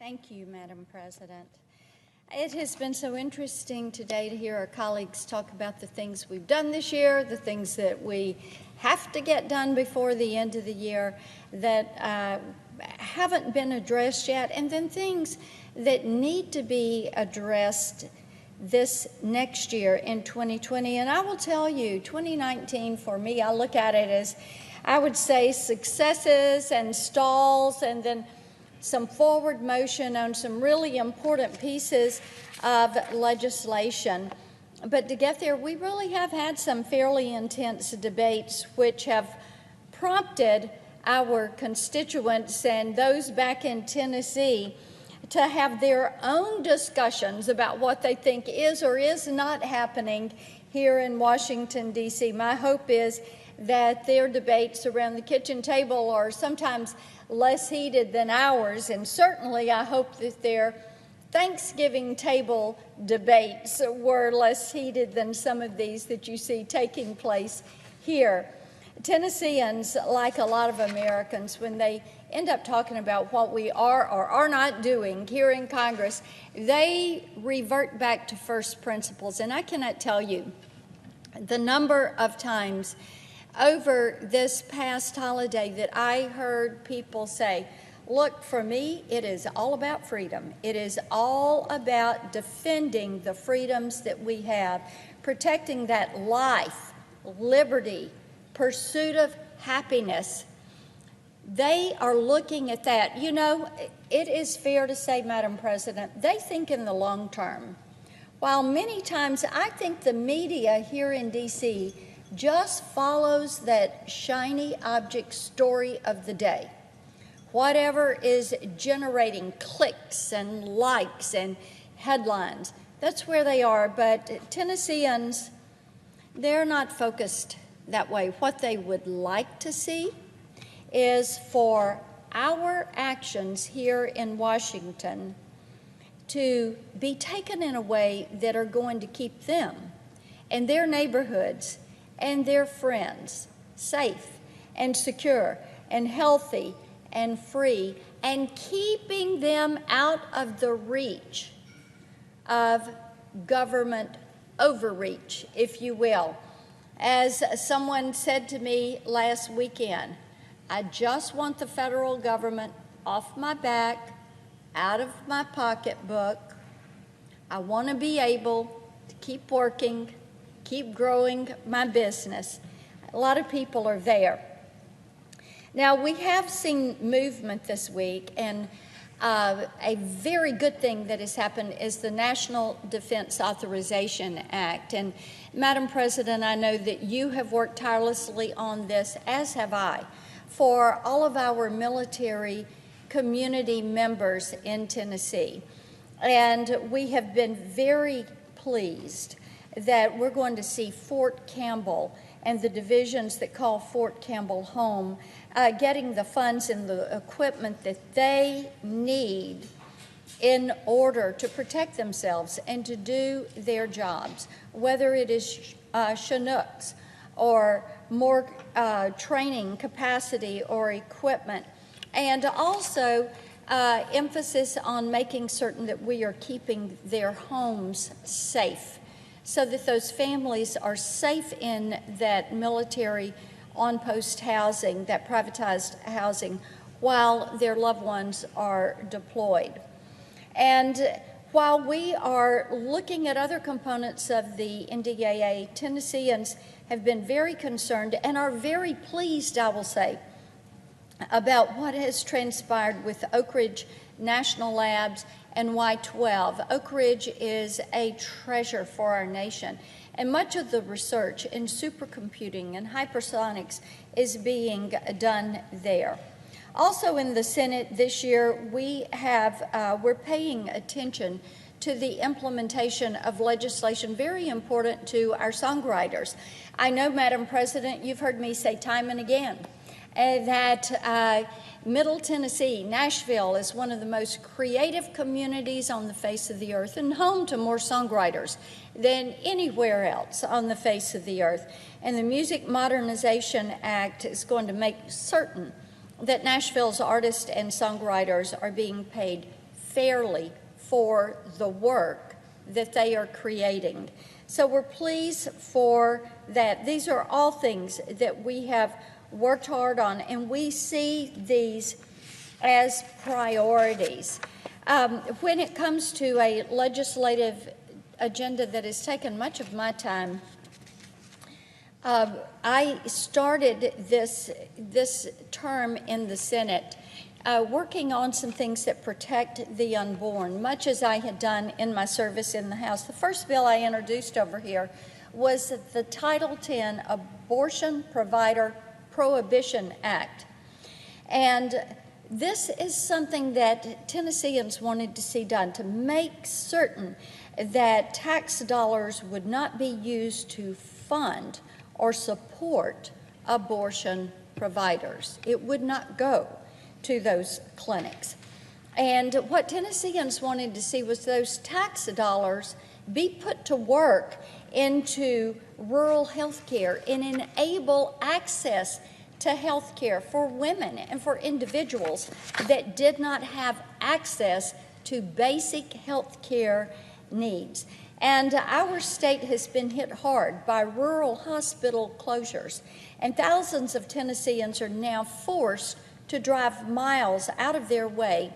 Thank you, Madam President. It has been so interesting today to hear our colleagues talk about the things we've done this year, the things that we have to get done before the end of the year that haven't been addressed yet, and then things that need to be addressed this next year in 2020. And I will tell you, 2019 for me, I look at it as, I would say, successes and stalls, and then some forward motion on some really important pieces of legislation. But to get there, we really have had some fairly intense debates which have prompted our constituents and those back in Tennessee to have their own discussions about what they think is or is not happening here in Washington, D.C. My hope is that their debates around the kitchen table are sometimes less heated than ours, and certainly I hope that their Thanksgiving table debates were less heated than some of these that you see taking place here. Tennesseans, like a lot of Americans, when they end up talking about what we are or are not doing here in Congress, they revert back to first principles. And I cannot tell you the number of times over this past holiday that I heard people say, look, for me, it is all about freedom. It is all about defending the freedoms that we have, protecting that life, liberty, pursuit of happiness. They are looking at that. You know, it is fair to say, Madam President, they think in the long term. While many times I think the media here in D.C. just follows that shiny object story of the day. Whatever is generating clicks and likes and headlines, that's where they are. But Tennesseans, they're not focused that way. What they would like to see is for our actions here in Washington to be taken in a way that are going to keep them and their neighborhoods and their friends safe and secure and healthy and free, and keeping them out of the reach of government overreach, if you will. As someone said to me last weekend, I just want the federal government off my back, out of my pocketbook. I want to be able to keep working, keep growing my business. A lot of people are there. Now, we have seen movement this week, and a very good thing that has happened is the National Defense Authorization Act. And Madam President, I know that you have worked tirelessly on this, as have I, for all of our military community members in Tennessee. And we have been very pleased that we're going to see Fort Campbell and the divisions that call Fort Campbell home getting the funds and the equipment that they need in order to protect themselves and to do their jobs, whether it is Chinooks or more training capacity or equipment, and also emphasis on making certain that we are keeping their homes safe, so that those families are safe in that military on-post housing, that privatized housing, while their loved ones are deployed. And while we are looking at other components of the NDAA, Tennesseans have been very concerned and are very pleased, I will say, about what has transpired with Oak Ridge National Labs and Y-12. Oak Ridge is a treasure for our nation, and much of the research in supercomputing and hypersonics is being done there. Also in the Senate this year, we're paying attention to the implementation of legislation very important to our songwriters. I know, Madam President, you've heard me say time and again that Middle Tennessee, Nashville, is one of the most creative communities on the face of the earth and home to more songwriters than anywhere else on the face of the earth. And the Music Modernization Act is going to make certain that Nashville's artists and songwriters are being paid fairly for the work that they are creating. So we're pleased for that. These are all things that we have worked hard on, and we see these as priorities. When it comes to a legislative agenda that has taken much of my time, I started this term in the Senate working on some things that protect the unborn, much as I had done in my service in the House. The first bill I introduced over here was the Title X Abortion Provider Prohibition Act. And this is something that Tennesseans wanted to see done, to make certain that tax dollars would not be used to fund or support abortion providers. It would not go to those clinics. And what Tennesseans wanted to see was those tax dollars be put to work into rural health care and enable access to health care for women and for individuals that did not have access to basic health care needs. And our state has been hit hard by rural hospital closures, and thousands of Tennesseans are now forced to drive miles out of their way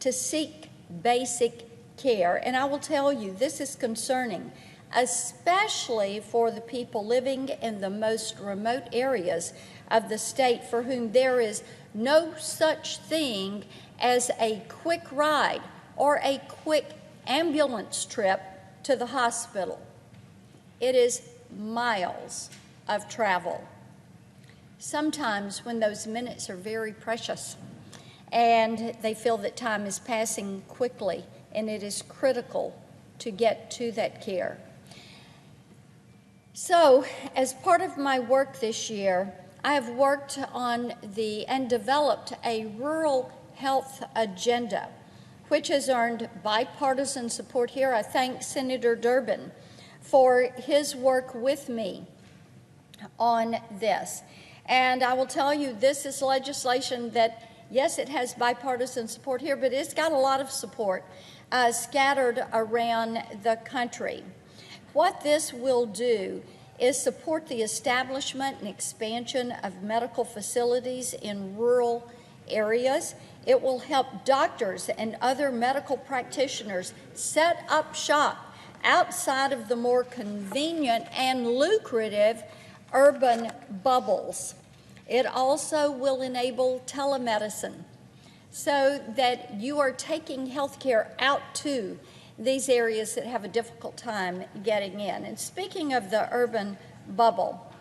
to seek basic care. And I will tell you, this is concerning, especially for the people living in the most remote areas of the state, for whom there is no such thing as a quick ride or a quick ambulance trip to the hospital. It is miles of travel. Sometimes when those minutes are very precious and they feel that time is passing quickly, and it is critical to get to that care. So, as part of my work this year, I have worked on and developed a rural health agenda, which has earned bipartisan support here. I thank Senator Durbin for his work with me on this. And I will tell you, this is legislation that, yes, it has bipartisan support here, but it's got a lot of support scattered around the country. What this will do is support the establishment and expansion of medical facilities in rural areas. It will help doctors and other medical practitioners set up shop outside of the more convenient and lucrative urban bubbles. It also will enable telemedicine so that you are taking health care out to these areas that have a difficult time getting in. And speaking of the urban bubble,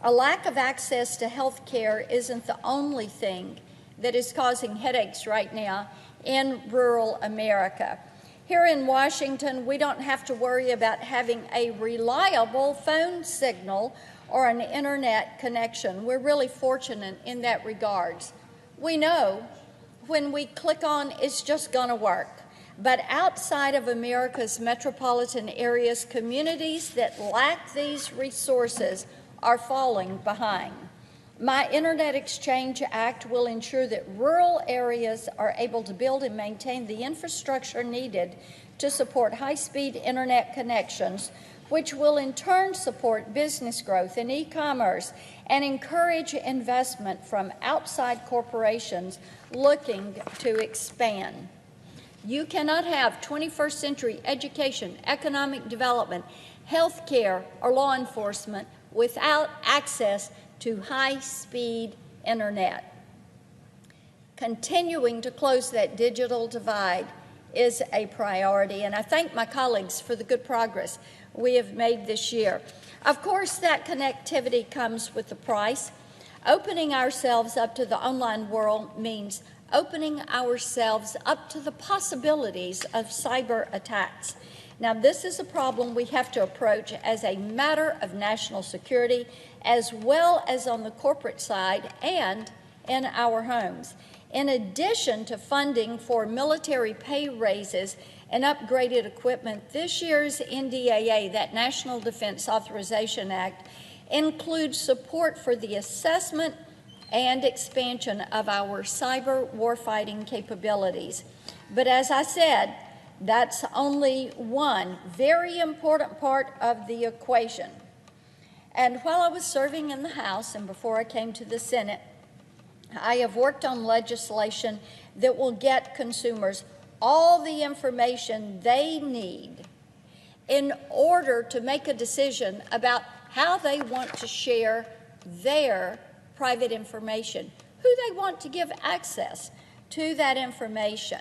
a lack of access to health care isn't the only thing that is causing headaches right now in rural America. Here in Washington, we don't have to worry about having a reliable phone signal or an internet connection. We're really fortunate in that regards. We know when we click on, it's just gonna work. But outside of America's metropolitan areas, communities that lack these resources are falling behind. My Internet Exchange Act will ensure that rural areas are able to build and maintain the infrastructure needed to support high-speed internet connections, which will in turn support business growth and e-commerce and encourage investment from outside corporations looking to expand. You cannot have 21st century education, economic development, health care, or law enforcement without access to high-speed internet. Continuing to close that digital divide is a priority, and I thank my colleagues for the good progress we have made this year. Of course, that connectivity comes with a price. Opening ourselves up to the online world means opening ourselves up to the possibilities of cyber attacks. Now, this is a problem we have to approach as a matter of national security, as well as on the corporate side and in our homes. In addition to funding for military pay raises and upgraded equipment, this year's NDAA, that National Defense Authorization Act, includes support for the assessment and expansion of our cyber warfighting capabilities. But as I said, that's only one very important part of the equation. And while I was serving in the House and before I came to the Senate, I have worked on legislation that will get consumers all the information they need in order to make a decision about how they want to share their private information, who they want to give access to that information.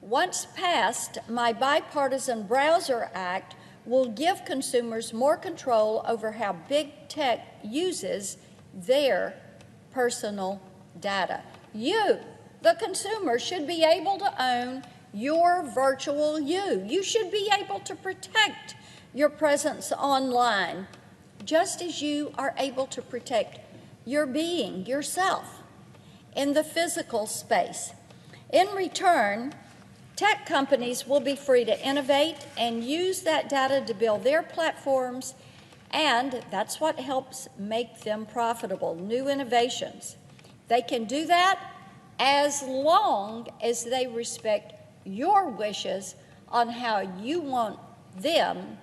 Once passed, my Bipartisan Browser Act will give consumers more control over how big tech uses their personal data. You, the consumer, should be able to own your virtual you. You should be able to protect your presence online, just as you are able to protect your being, yourself, in the physical space. In return, tech companies will be free to innovate and use that data to build their platforms, and that's what helps make them profitable, new innovations. They can do that as long as they respect your wishes on how you want them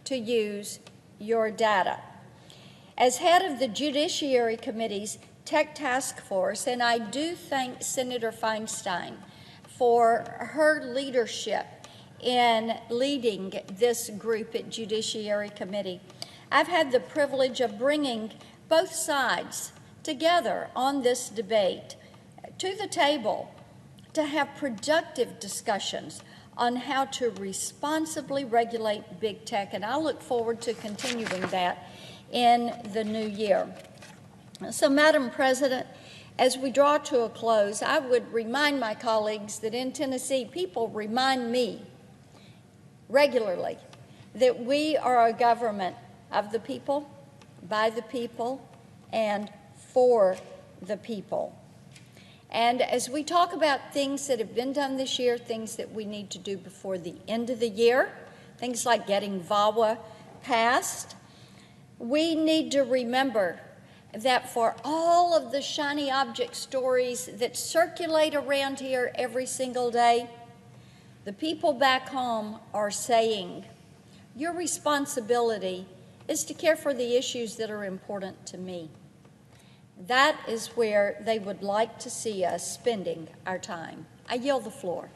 to use your data. As head of the Judiciary Committee's Tech Task Force, and I do thank Senator Feinstein for her leadership in leading this group at Judiciary Committee, I've had the privilege of bringing both sides together on this debate to the table to have productive discussions on how to responsibly regulate big tech, and I look forward to continuing that in the new year. So, Madam President, as we draw to a close, I would remind my colleagues that in Tennessee, people remind me regularly that we are a government of the people, by the people, and for the people. And as we talk about things that have been done this year, things that we need to do before the end of the year, things like getting VAWA passed, we need to remember that for all of the shiny object stories that circulate around here every single day, the people back home are saying, your responsibility is to care for the issues that are important to me. That is where they would like to see us spending our time. I yield the floor.